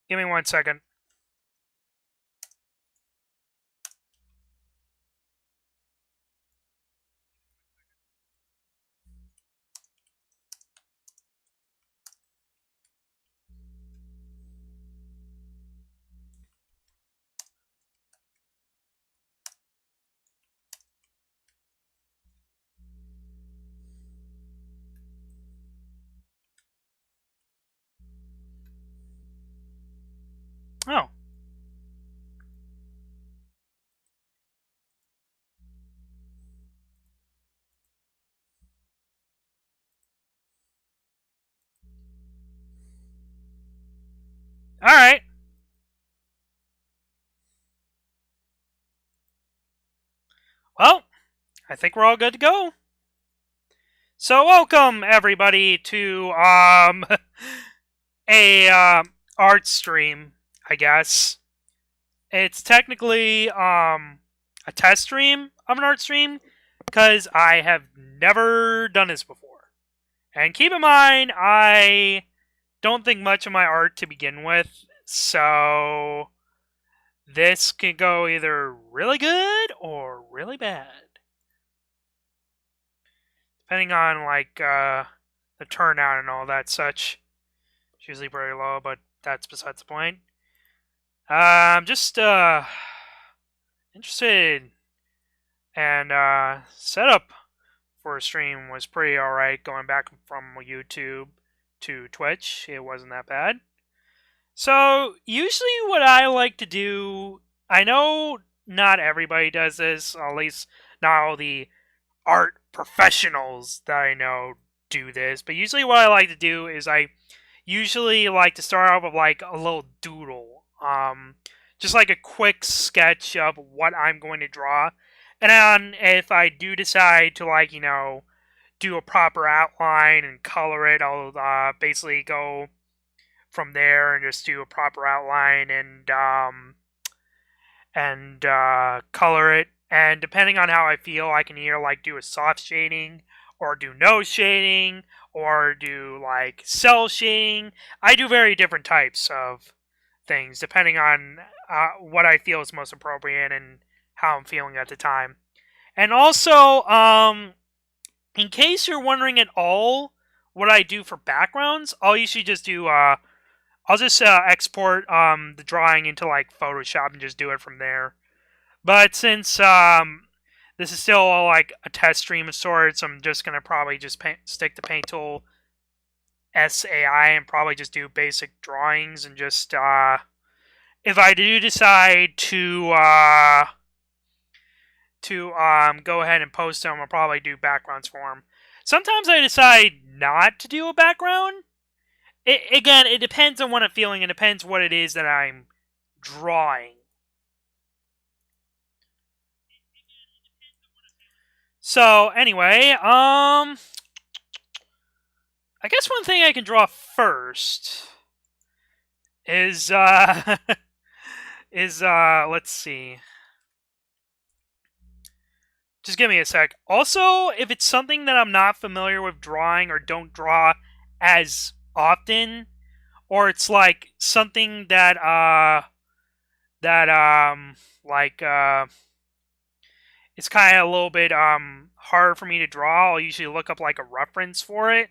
Give me 1 second. Oh. Alright. Well, I think we're all good to go. So welcome everybody to a art stream, I guess. It's technically a test stream of an art stream because I have never done this before. And keep in mind, I don't think much of my art to begin with, so this can go either really good or really bad, depending on like the turnout and all that such. It's usually very low, but that's besides the point. I'm just interested, and setup for a stream was pretty alright. Going back from YouTube to Twitch, it wasn't that bad. So usually, what I like to do, I know not everybody does this, at least not all the art professionals that I know do this, but usually what I like to do is I usually like to start off with like a little doodle. Just like a quick sketch of what I'm going to draw. And then if I do decide to like, do a proper outline and color it, I'll basically go from there and just do a proper outline and color it. And depending on how I feel, I can either like do a soft shading or do no shading or do like cell shading. I do very different types of things depending on what I feel is most appropriate and how I'm feeling at the time. And also, in case you're wondering at all what I do for backgrounds, I'll usually just do I'll just export the drawing into like Photoshop and just do it from there. But since this is still like a test stream of sorts, I'm just gonna probably just stick to Paint Tool SAI and probably just do basic drawings and just if I do decide to go ahead and post them, I'll probably do backgrounds for them. Sometimes I decide not to do a background. Again, it depends on what I'm feeling. It depends what it is that I'm drawing. So anyway, I guess one thing I can draw first is let's see. Just give me a sec. Also, if it's something that I'm not familiar with drawing or don't draw as often, or it's like something that like it's kind of a little bit hard for me to draw, I'll usually look up like a reference for it.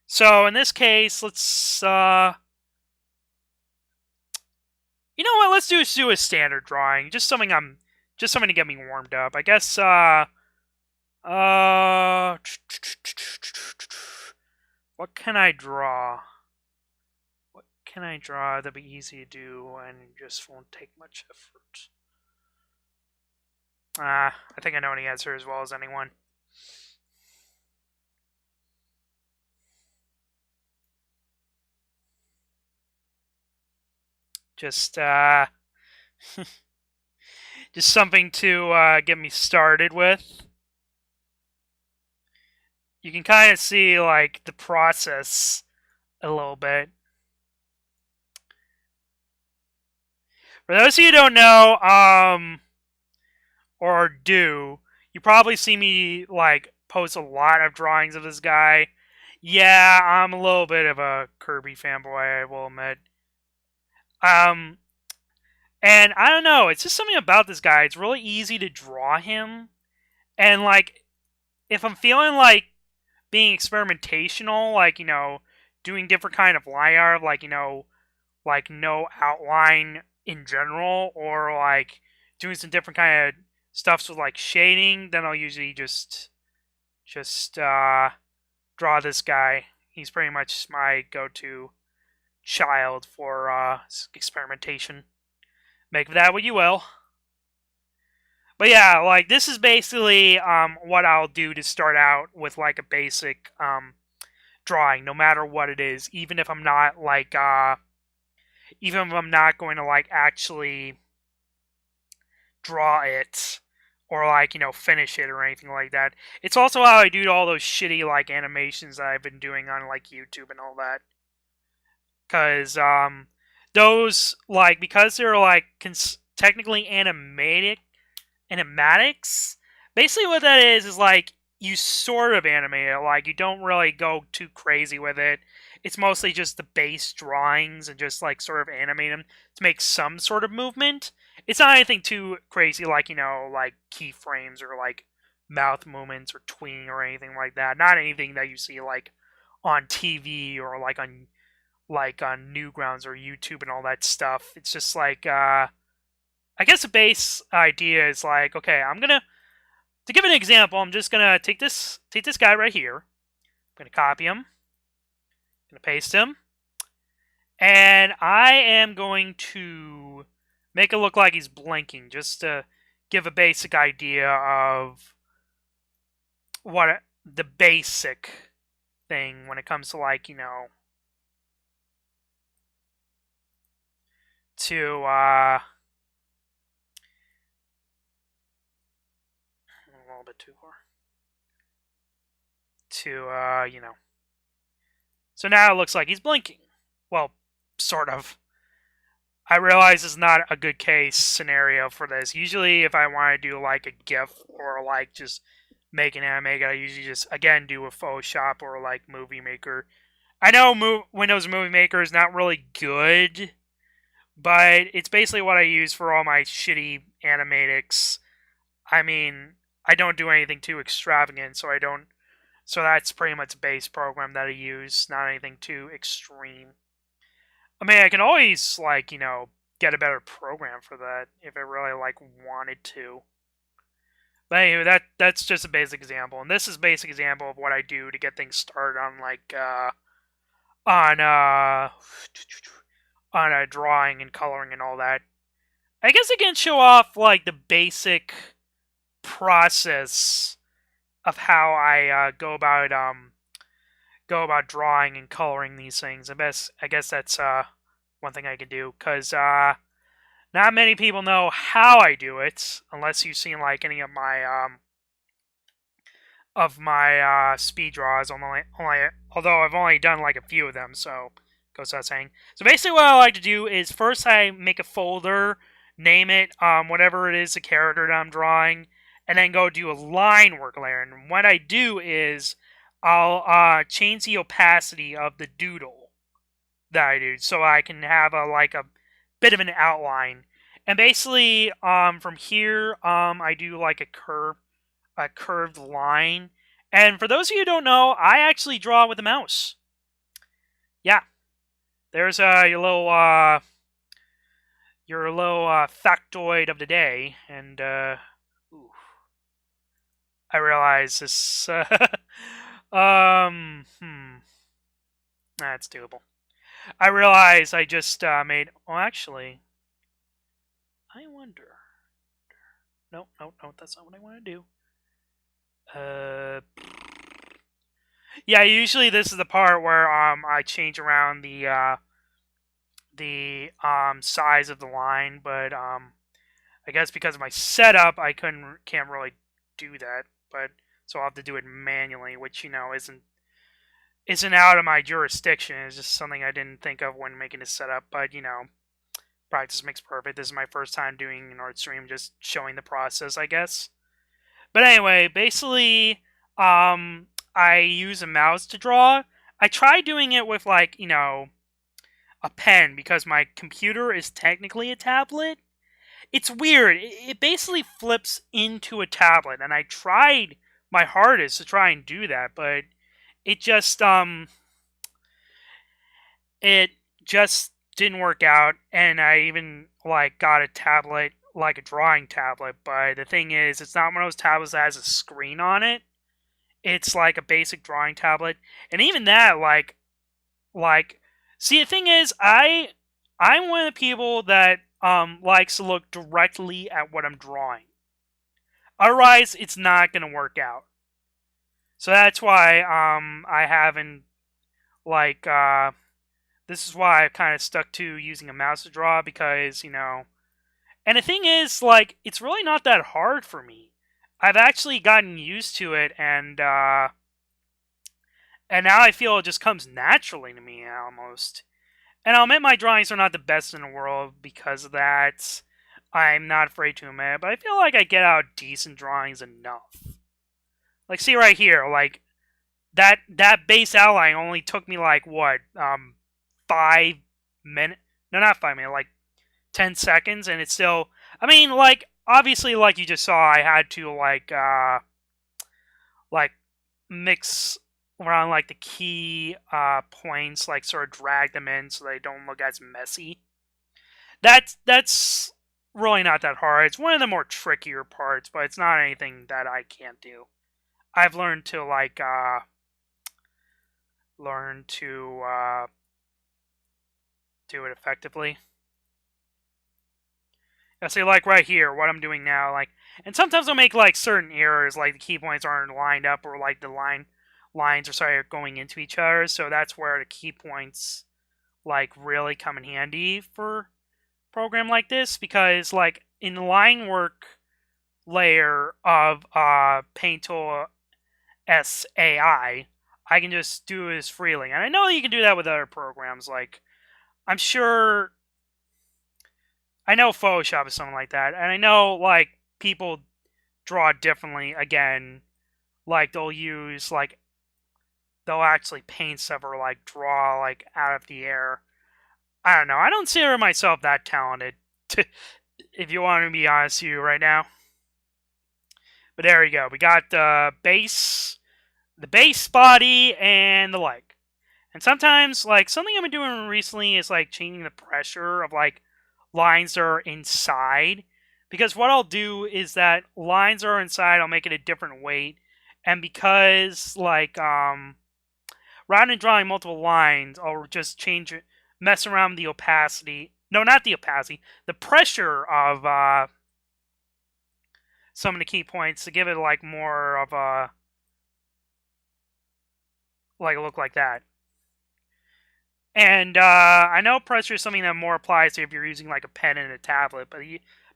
So in this case, let's you know what? Let's do a standard drawing, just something to get me warmed up. I guess what can I draw? What can I draw that'd be easy to do and just won't take much effort? I think I know the answer as well as anyone. Just just something to get me started with. You can kind of see like the process a little bit. For those of you who don't know, or do, you probably see me like post a lot of drawings of this guy. Yeah, I'm a little bit of a Kirby fanboy, I will admit. Um, and I don't know, it's just something about this guy. It's really easy to draw him, and like if I'm feeling like being experimentational, like doing different kind of line art, like like no outline in general, or like doing some different kind of stuffs with like shading, then I'll usually just draw this guy. He's pretty much my go-to child for experimentation. Make of that what you will. But yeah, like this is basically what I'll do to start out with like a basic drawing, no matter what it is, even if I'm not like even if I'm not going to like actually draw it or like finish it or anything like that. It's also how I do all those shitty like animations that I've been doing on like YouTube and all that. Cause those like because they're like technically animatics. Basically, what that is like you sort of animate it. Like you don't really go too crazy with it. It's mostly just the base drawings and just like sort of animate them to make some sort of movement. It's not anything too crazy like like keyframes or like mouth movements or tweening or anything like that. Not anything that you see like on TV or like on Newgrounds or YouTube and all that stuff. It's just like I guess the base idea is like, okay, I'm gonna to give an example, I'm just gonna take this guy right here. I'm gonna copy him, gonna paste him, and I am going to make it look like he's blinking, just to give a basic idea of what the basic thing when it comes to like to a little bit too far to So now it looks like he's blinking. Well, sort of. I realize it's not a good case scenario for this. Usually, if I want to do like a GIF or like just make an anime, I usually just again do a Photoshop or like Movie Maker. I know Windows Movie Maker is not really good, but it's basically what I use for all my shitty animatics. I mean, I don't do anything too extravagant, so I don't. So that's pretty much the base program that I use, not anything too extreme. I mean, I can always like get a better program for that if I really like wanted to. But anyway, that's just a basic example, and this is a basic example of what I do to get things started on like on uh on drawing and coloring and all that. I guess I can show off like the basic process of how I go about drawing and coloring these things. I guess that's one thing I can do because not many people know how I do it unless you've seen like any of my speed draws. Although I've only done like a few of them, so goes without saying. So basically, what I like to do is first I make a folder, name it whatever it is the character that I'm drawing, and then go do a line work layer. And what I do is I'll change the opacity of the doodle that I do, so I can have a bit of an outline. And basically, from here, I do like a curved line. And for those of you who don't know, I actually draw with a mouse. Yeah, there's your little factoid of the day, and I realize this. That's doable. I realize I just made. Oh, actually, I wonder. No, no, no, that's not what I want to do. Yeah, usually this is the part where I change around the size of the line, but I guess because of my setup, I can't really do that. But so I'll have to do it manually, which isn't out of my jurisdiction. It's just something I didn't think of when making a setup. But practice makes perfect. This is my first time doing an art stream, just showing the process, I guess. But anyway, basically, I use a mouse to draw. I tried doing it with like a pen because my computer is technically a tablet. It's weird. It basically flips into a tablet, and I tried my hardest to try and do that, but it just it just didn't work out. And I even like got a tablet, like a drawing tablet, but the thing is, it's not one of those tablets that has a screen on it. It's like a basic drawing tablet, and even that, like, see, the thing is, I'm one of the people that likes to look directly at what I'm drawing. Otherwise, it's not gonna work out. So that's why I haven't like this is why I've kind of stuck to using a mouse to draw, because and the thing is, like, it's really not that hard for me. I've actually gotten used to it, and now I feel it just comes naturally to me almost. And I'll admit my drawings are not the best in the world because of that. I'm not afraid to admit it, but I feel like I get out decent drawings enough. Like, see right here, like that base outline only took me like what, 5 minutes? No, not 5 minutes, like 10 seconds, and it's still. I mean, like, obviously, like you just saw, I had to like mix around like the key points, like sort of drag them in so they don't look as messy. That's really not that hard. It's one of the more trickier parts, but it's not anything that I can't do. I've learned to do it effectively. I say, like right here, what I'm doing now, like, and sometimes I'll make like certain errors, like the key points aren't lined up, or like the lines are going into each other. So that's where the key points like really come in handy for a program like this, because like in the line work layer of Paint Tool SAI, I can just do this freely, and I know you can do that with other programs. Like, I'm sure I know Photoshop is something like that, and I know like people draw differently. Again, like they'll actually paint stuff or like draw like out of the air. I don't know. I don't consider myself that talented. If you want me to be honest with you right now. But there we go. We got the base body, and the leg. And sometimes, like, something I've been doing recently is like changing the pressure of like lines that are inside. Because what I'll do is that lines that are inside, I'll make it a different weight. And because like rather than drawing multiple lines, I'll just change it, mess around with the opacity. No, not the opacity. The pressure of some of the key points to give it like more of a look like that. And I know pressure is something that more applies to if you're using like a pen and a tablet, but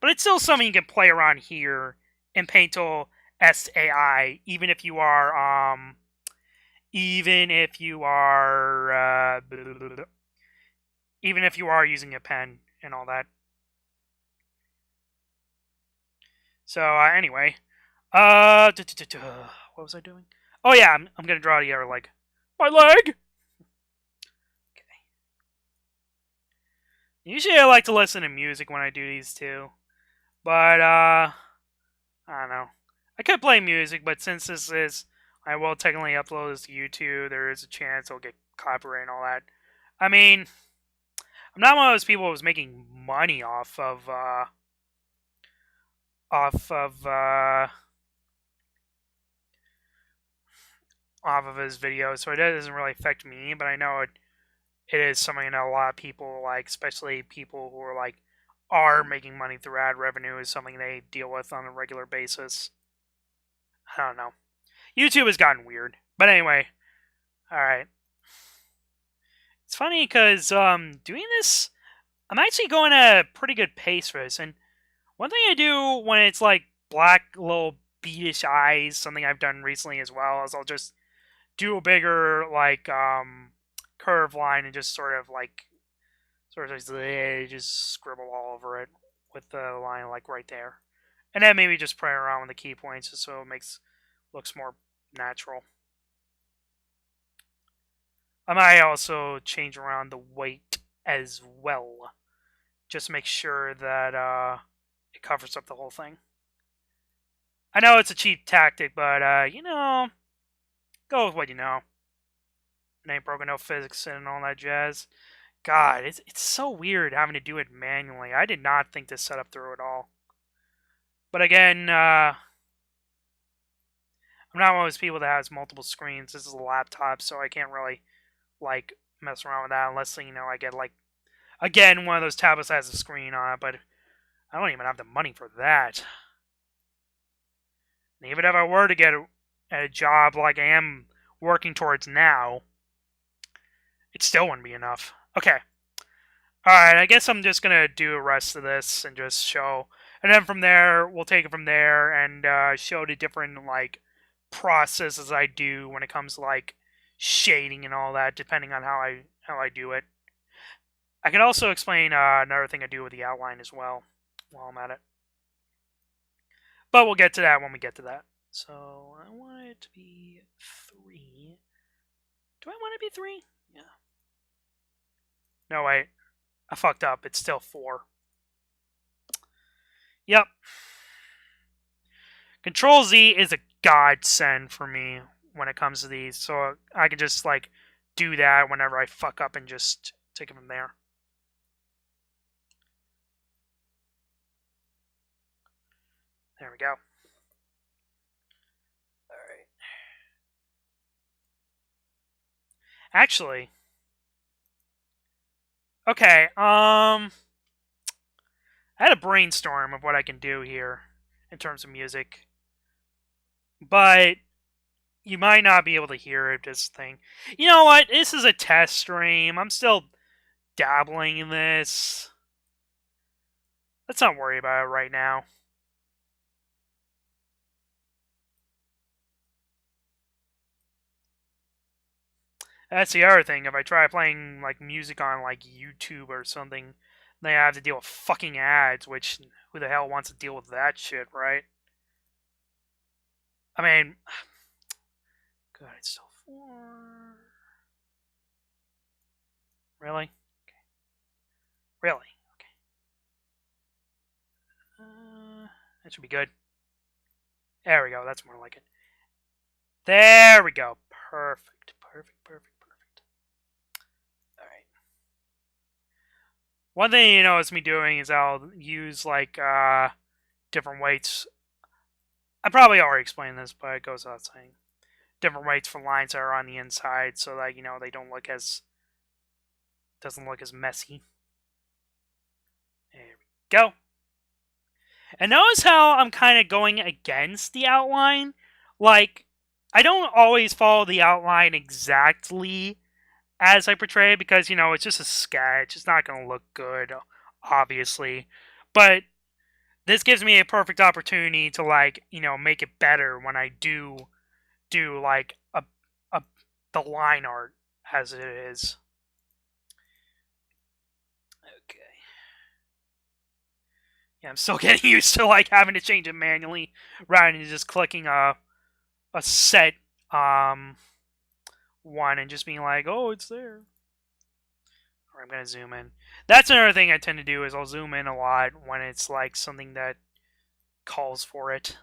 it's still something you can play around here in Paint Tool SAI, even if you are using a pen and all that. So anyway, what was I doing? Oh yeah, I'm gonna draw the other leg. My leg. Usually I like to listen to music when I do these too. But, I don't know. I could play music, but since this is, I will technically upload this to YouTube, there is a chance I'll get copyright and all that. I mean, I'm not one of those people who's making money off of his videos, so it doesn't really affect me, but I know it is something that a lot of people like, especially people who are making money through ad revenue, is something they deal with on a regular basis. I don't know. YouTube has gotten weird, but anyway, all right. It's funny because doing this, I'm actually going at a pretty good pace for this, and one thing I do when it's like black little beatish eyes, something I've done recently as well, is I'll just do a bigger curve line and just sort of just scribble all over it with the line like right there, and then maybe just play around with the key points just so it looks more natural. I might also change around the weight as well. Just make sure that it covers up the whole thing. I know it's a cheap tactic, but go with what you know. It ain't broken, no physics and all that jazz. God, it's so weird having to do it manually. I did not think this setup through at all. But again, I'm not one of those people that has multiple screens. This is a laptop, so I can't really like mess around with that unless I get like again one of those tablets that has a screen on it. But I don't even have the money for that. And even if I were to get a job like I am working towards now, it still wouldn't be enough. Okay. Alright, I guess I'm just gonna do the rest of this and just show. And then from there, we'll take it from there and show the different, like, processes I do when it comes to, like, shading and all that, depending on how I do it. I can also explain another thing I do with the outline as well, while I'm at it. But we'll get to that when we get to that. So, I want it to be 3. Do I want it to be 3? Yeah. No, wait. I fucked up. It's still 4. Yep. Control Z is a godsend for me when it comes to these. So I can just, like, do that whenever I fuck up and just take it from there. There we go. Alright. Actually. Okay, I had a brainstorm of what I can do here in terms of music. But you might not be able to hear it, this thing. You know what? This is a test stream. I'm still dabbling in this. Let's not worry about it right now. That's the other thing. If I try playing like music on like YouTube or something, then I have to deal with fucking ads, which who the hell wants to deal with that shit, right? I mean, God, it's still 4. Really? Okay. Really? Okay. That should be good. There we go. That's more like it. There we go. Perfect. Perfect. Perfect. Perfect. All right. One thing you notice me doing is I'll use like different weights. I probably already explained this, but it goes without saying. Different weights for lines that are on the inside, so that they don't look as doesn't look as messy. There we go. And notice how I'm kind of going against the outline. Like, I don't always follow the outline exactly as I portray it because, it's just a sketch. It's not going to look good, obviously. But this gives me a perfect opportunity to, like, make it better when I do like, the line art as it is. Okay. Yeah, I'm still getting used to, like, having to change it manually rather than just clicking a set one and just being like, oh, it's there. Or I'm gonna zoom in. That's another thing I tend to do is I'll zoom in a lot when it's like something that calls for it.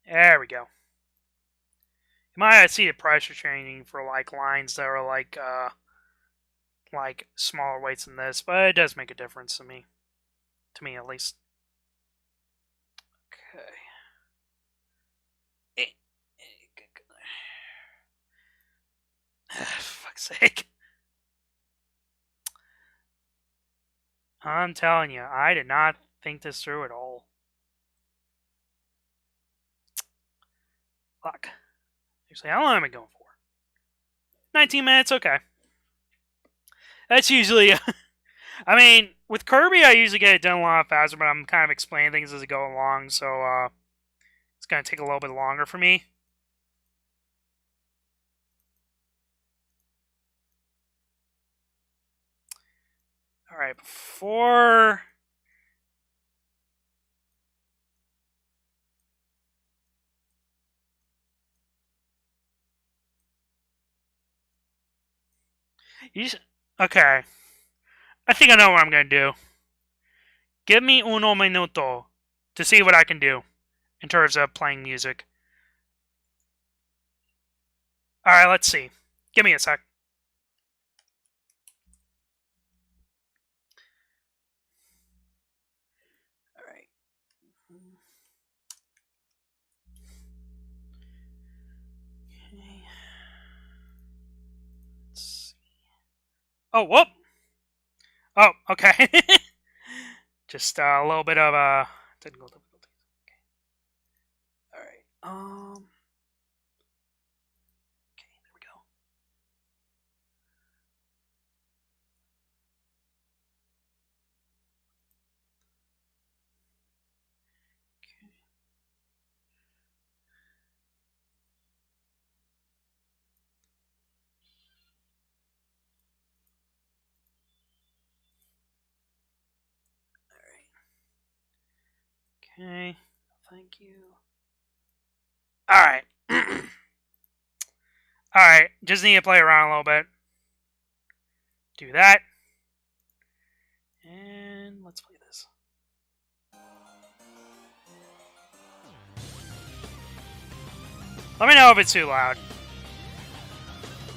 There we go. You might see the pressure changing for like lines that are like smaller weights than this, but it does make a difference to me. To me, at least. Okay. Fuck's sake. I'm telling you, I did not think this through at all. Fuck. Actually, how long am I going for? 19 minutes? Okay. That's usually... I mean, with Kirby, I usually get it done a lot faster, but I'm kind of explaining things as I go along, so it's going to take a little bit longer for me. Alright, before Okay. I think I know what I'm gonna do. Give me uno minuto to see what I can do in terms of playing music. Alright, let's see. Give me a sec. Alright. Okay. Let's see. Oh, whoop! Oh, okay. Just a little bit of technical difficulties. Okay. Alright. Okay, there we go. Okay. Okay. Thank you. Alright. Alright. Just need to play around a little bit. Do that. And let's play this. Let me know if it's too loud.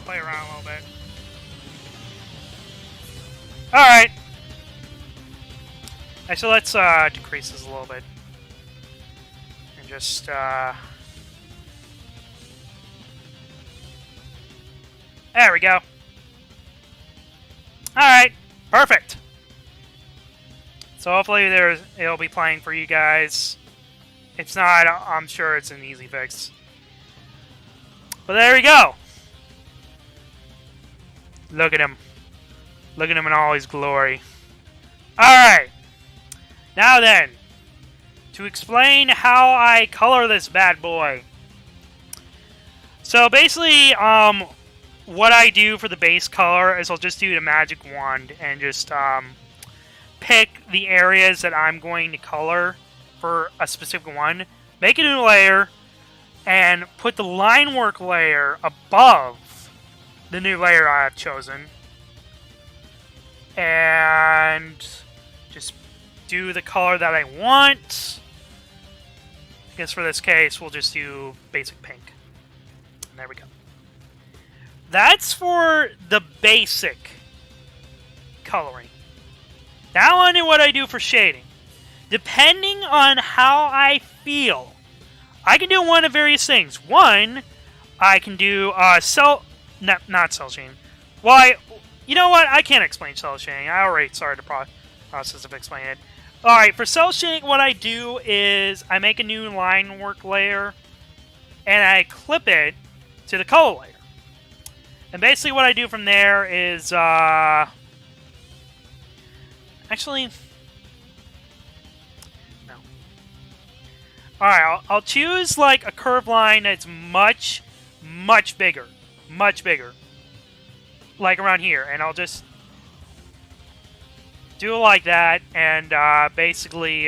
Play around a little bit. Alright. Actually, let's decrease this a little bit. And just, there we go. Alright. Perfect. So hopefully it'll be playing for you guys. If not, I'm sure it's an easy fix. But there we go. Look at him. Look at him in all his glory. Alright. Now then, to explain how I color this bad boy. So basically, what I do for the base color is I'll just do the magic wand and just pick the areas that I'm going to color for a specific one, make a new layer, and put the line work layer above the new layer I have chosen. And just do the color that I want. I guess for this case, we'll just do basic pink. And there we go. That's for the basic coloring. Now on to what I do for shading. Depending on how I feel, I can do one of various things. One, I can do not cell shading. Well, you know what? I can't explain cell shading. I already started the process of explaining it. Alright, for cell shading, what I do is I make a new line work layer and I clip it to the color layer. And basically what I do from there is, actually, no. Alright, I'll choose like a curved line that's much, much bigger. Much bigger. Like around here. And I'll just do it like that. And basically,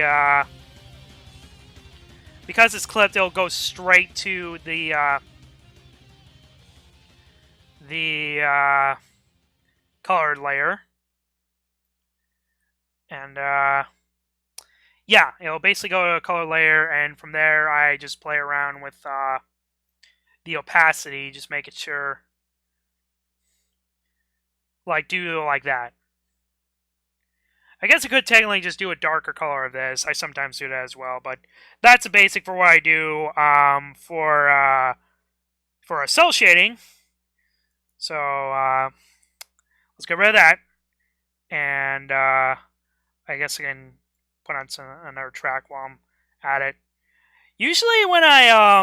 because it's clipped, it'll go straight to the colored layer. And yeah, it'll basically go to a color layer, and from there I just play around with the opacity, just make it sure, like, do like that. I guess I could technically just do a darker color of this. I sometimes do that as well, but that's a basic for what I do for a cell shading. So let's get rid of that, and I guess I can put on another track while I'm at it. Usually when I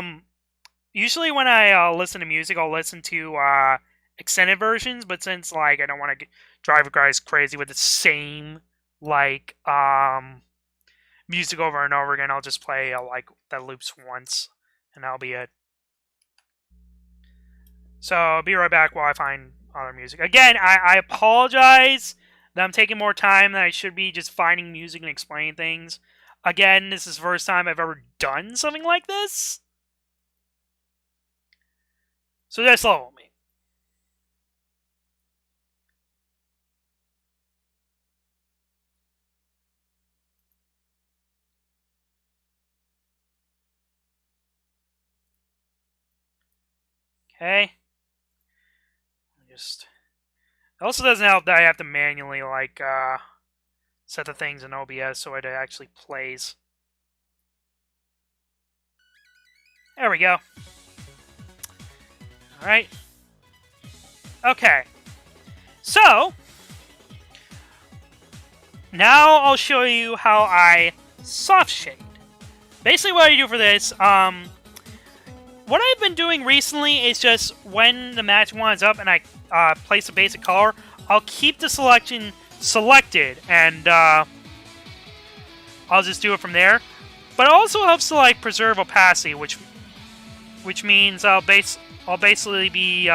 listen to music, I'll listen to extended versions. But since like I don't want to drive you guys crazy with the same like music over and over again, I'll just play like that loops once, and that'll be it. So I'll be right back while I find other music. Again, I apologize that I'm taking more time than I should be just finding music and explaining things. Again, this is the first time I've ever done something like this. So just level me. Okay. Just. It also doesn't help that I have to manually, like, set the things in OBS so it actually plays. There we go. Alright. Okay. So, now I'll show you how I soft shade. Basically what I do for this, what I've been doing recently is just when the match winds up and I place a basic color, I'll keep the selection selected and I'll just do it from there. But it also helps to like preserve opacity, which means I'll basically be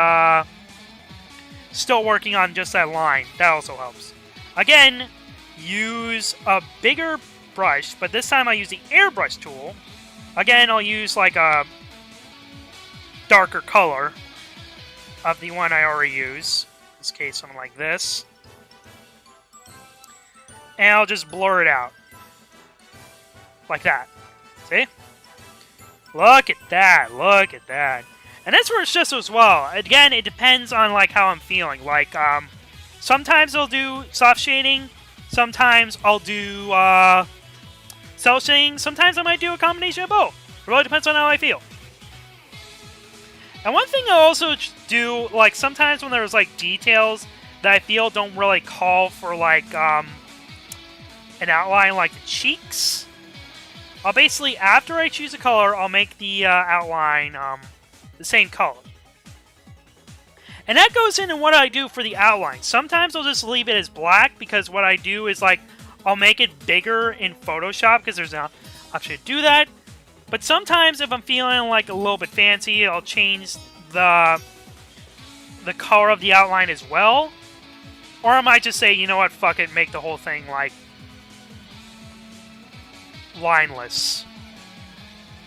still working on just that line. That also helps. Again, use a bigger brush, but this time I use the airbrush tool. Again, I'll use like a darker color of the one I already use. In this case, something like this. And I'll just blur it out. Like that. See? Look at that. Look at that. And that's where it's just as well. Again, it depends on like how I'm feeling. Like, sometimes I'll do soft shading. Sometimes I'll do cell shading. Sometimes I might do a combination of both. It really depends on how I feel. And one thing I also do, like, sometimes when there's, like, details that I feel don't really call for, like, an outline, like the cheeks, I'll basically, after I choose a color, I'll make the outline the same color. And that goes into what I do for the outline. Sometimes I'll just leave it as black, because what I do is, like, I'll make it bigger in Photoshop, because there's an option to do that. But sometimes if I'm feeling like a little bit fancy, I'll change the color of the outline as well. Or I might just say, you know what, fuck it, make the whole thing like lineless.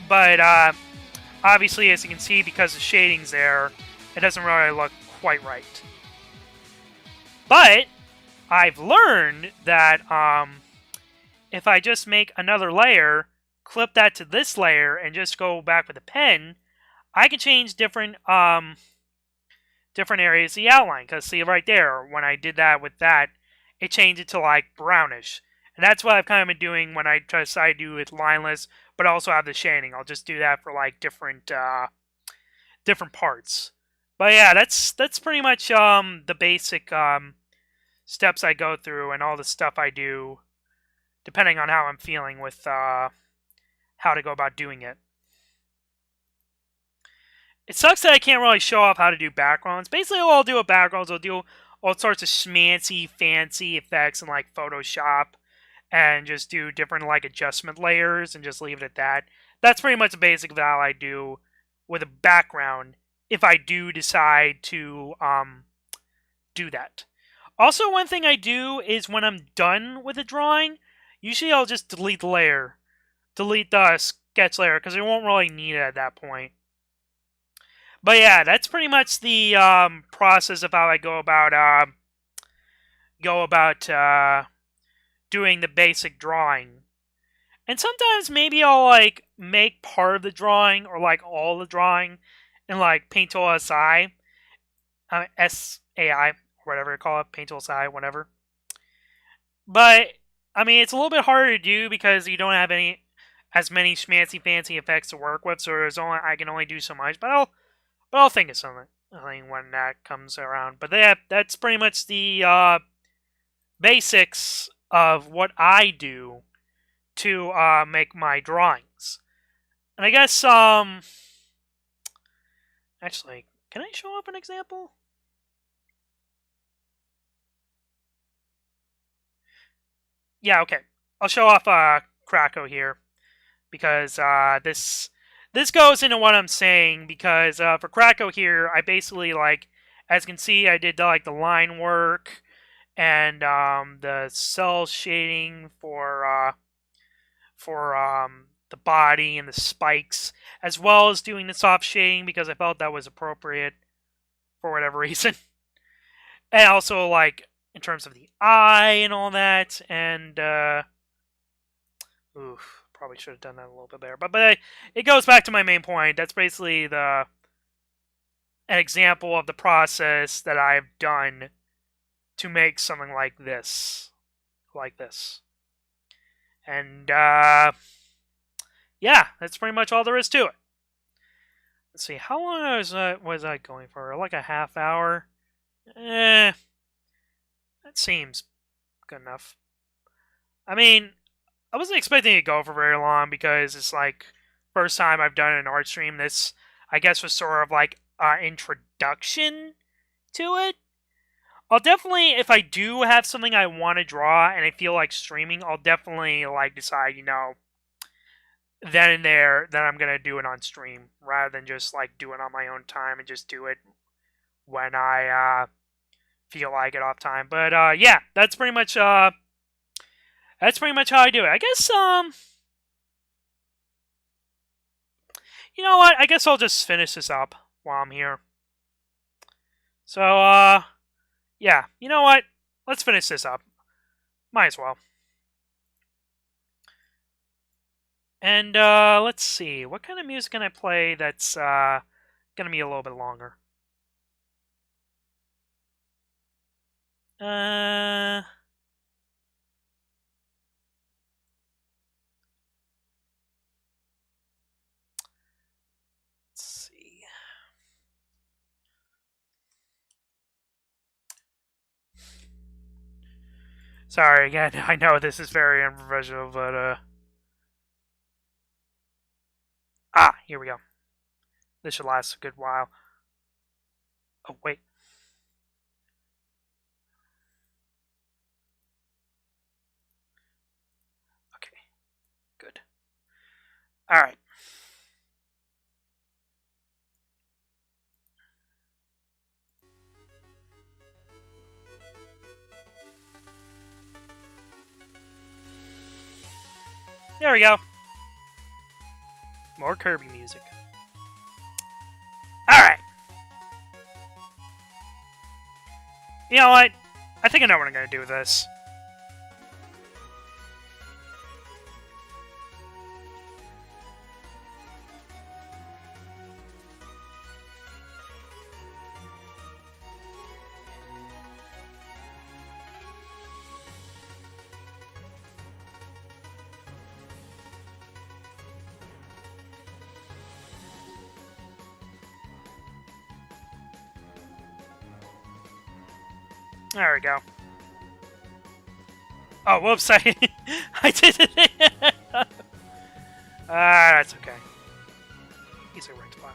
But obviously, as you can see, because the shading's there, it doesn't really look quite right. But I've learned that if I just make another layer, clip that to this layer, and just go back with a pen, I can change different areas of the outline. Because see right there, when I did that with that, it changed it to like brownish. And that's what I've kind of been doing when I decide to do it lineless, but also have the shading. I'll just do that for like different parts. But yeah, that's pretty much the basic steps I go through and all the stuff I do, depending on how I'm feeling with how to go about doing it. It sucks that I can't really show off how to do backgrounds. Basically, what I'll do with backgrounds, I'll do all sorts of schmancy, fancy effects in like Photoshop, and just do different like adjustment layers, and just leave it at that. That's pretty much the basic of how I do with a background, if I do decide to do that. Also, one thing I do is when I'm done with a drawing, usually I'll just delete the layer. Delete the sketch layer, because I won't really need it at that point. But yeah, that's pretty much the process of how I go about doing the basic drawing. And sometimes maybe I'll like make part of the drawing or like all the drawing in like Paint Tool SI, SAI, whatever you call it, Paint Tool SI, whatever. But I mean, it's a little bit harder to do because you don't have as many schmancy fancy effects to work with, so I can only do so much. But I'll think of something when that comes around. But that's pretty much the basics of what I do to make my drawings. And I guess actually, can I show off an example? Yeah, okay. I'll show off Krakow here, because this goes into what I'm saying, because for Krakow here, I basically, like, as you can see, I did like the line work and the cell shading for the body and the spikes, as well as doing the soft shading because I felt that was appropriate for whatever reason. And also, like, in terms of the eye and all that, and probably should have done that a little bit better. But it goes back to my main point. That's basically the an example of the process that I've done to make something like this. And, yeah, that's pretty much all there is to it. Let's see, how long was I going for? Like a half hour? That seems good enough. I mean, I wasn't expecting it to go for very long because it's like first time I've done an art stream. This, I guess, was sort of like an introduction to it. I'll definitely, if I do have something I want to draw and I feel like streaming, I'll definitely like decide, then and there that I'm gonna do it on stream rather than just like do it on my own time and just do it when I feel like it off time. But yeah, that's pretty much how I do it. I guess you know what? I guess I'll just finish this up while I'm here. So yeah, you know what? Let's finish this up. Might as well. And let's see, what kind of music can I play that's gonna be a little bit longer? Let's see. Sorry again. I know this is very unprofessional, but here we go. This should last a good while. Oh wait. Okay. Good. All right. There we go. More Kirby music. Alright. You know what? I think I know what I'm going to do with this. There we go. Oh, whoops, I did it. That's okay. He's a right spot.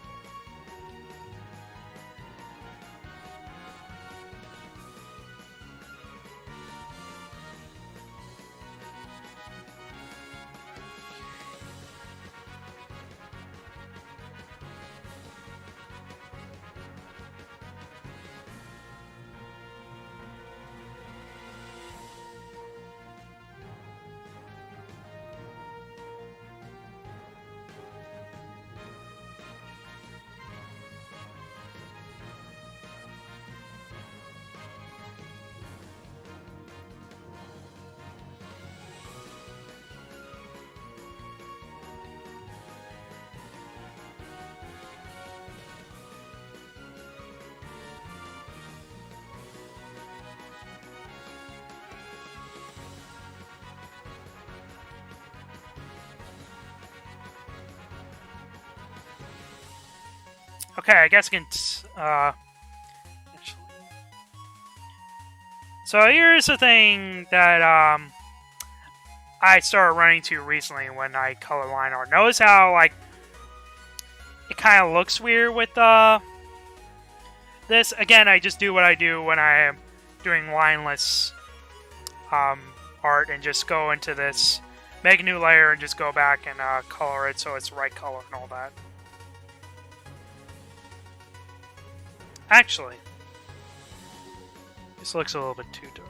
Okay, I guess I can. So here's the thing that I started running to recently when I color line art. Notice how like it kind of looks weird with this. Again, I just do what I do when I am doing lineless art and just go into this, make a new layer, and just go back and color it so it's the right color and all that. Actually, this looks a little bit too dark.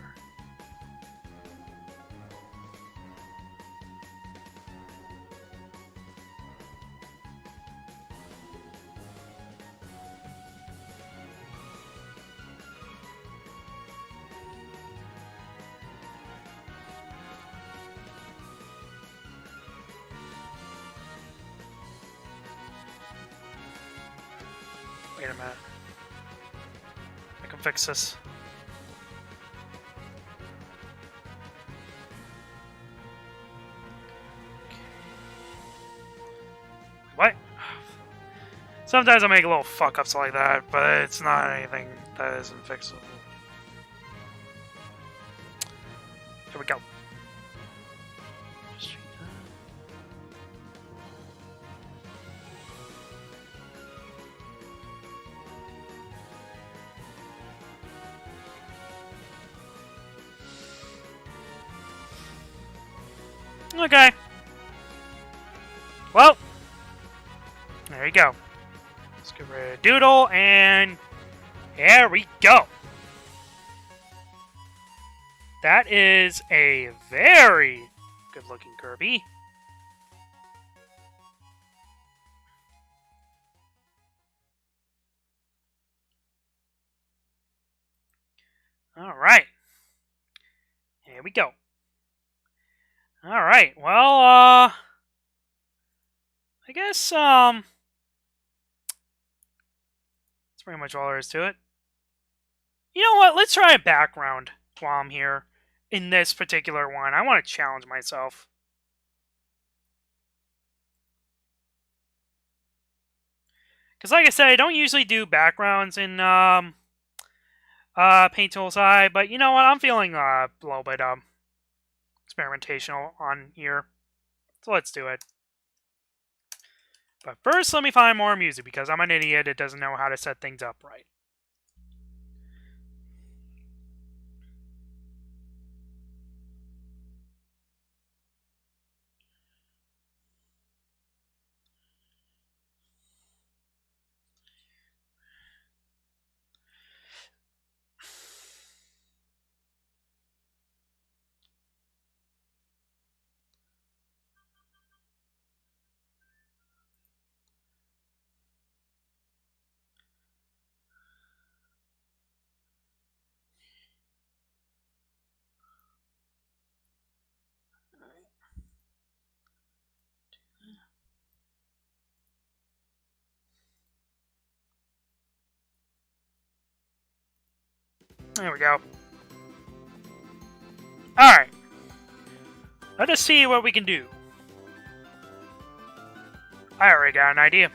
Wait a minute. fix this. What? Sometimes I make little fuck-ups like that, but it's not anything that isn't fixable. Here we go. Okay. Well, there you go. Let's get rid of Doodle, and there we go. That is a very good-looking Kirby. All right. Here we go. All right. Well, I guess that's pretty much all there is to it. You know what? Let's try a background while I'm here in this particular one. I want to challenge myself. Because like I said, I don't usually do backgrounds in Paint Tool's Eye, but you know what? I'm feeling a little bit experimentational on here. So let's do it. But first, let me find more music, because I'm an idiot that doesn't know how to set things up right. There we go. Alright. Let us see what we can do. I already got an idea.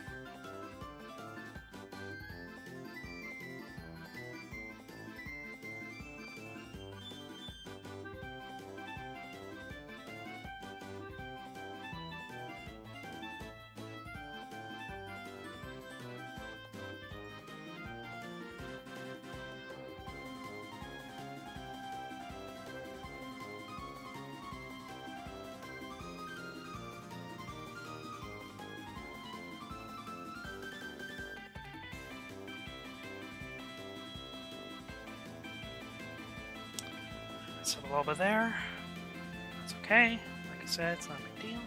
Let's have a little bit there. That's okay. Like I said, it's not a big deal.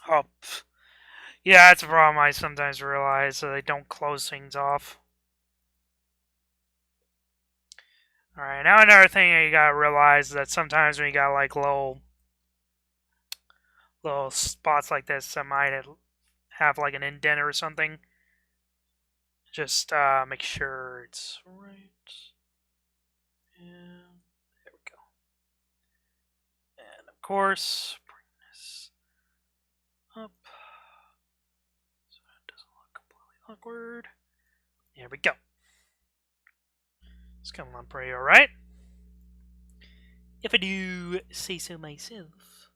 Oh, yeah, that's a problem I sometimes realize, so they don't close things off. Alright, now another thing you gotta realize is that sometimes when you got like little spots like this that might have like an indent or something, just make sure it's right. And there we go. And of course, bring this up so it doesn't look completely awkward. There we go. It's coming on pretty alright. If I do say so myself.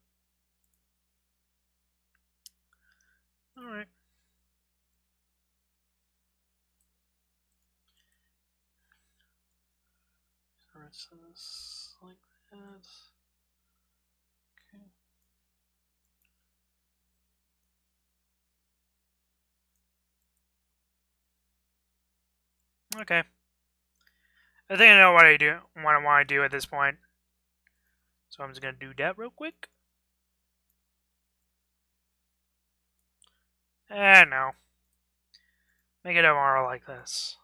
Alright. So it's like that. Okay. Okay. I think I know what I want to do at this point. So I'm just gonna do that real quick. And no. Make it more like this.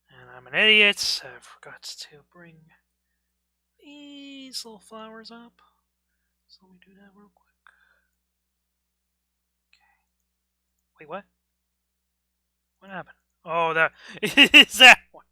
And I'm an idiot. I forgot to bring these little flowers up. So let me do that real quick. Okay. Wait, what? What happened? Oh, that is that one.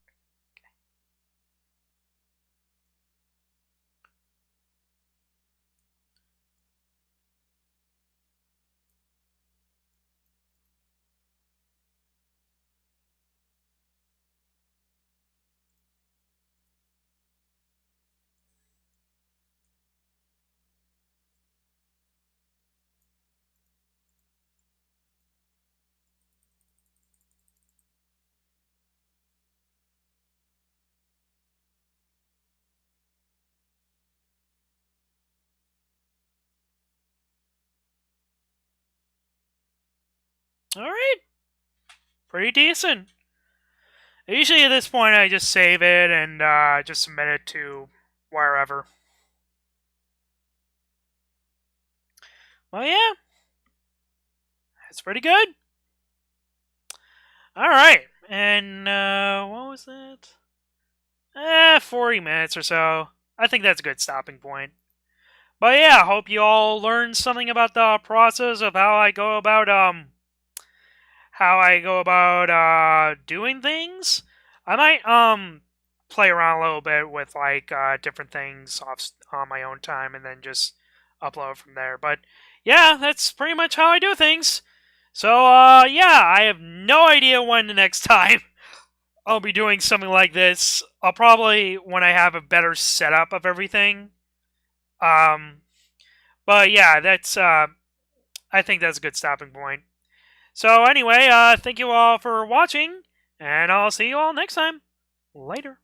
All right. Pretty decent. Usually at this point, I just save it and just submit it to wherever. Well, yeah. That's pretty good. Alright. And, what was that? 40 minutes or so. I think that's a good stopping point. But yeah, hope you all learned something about the process of how I go about, doing things. I might, play around a little bit with, like, different things on my own time and then just upload from there. But yeah, that's pretty much how I do things. So, yeah, I have no idea when the next time I'll be doing something like this. I'll probably, when I have a better setup of everything. But yeah, I think that's a good stopping point. So anyway, thank you all for watching, and I'll see you all next time. Later.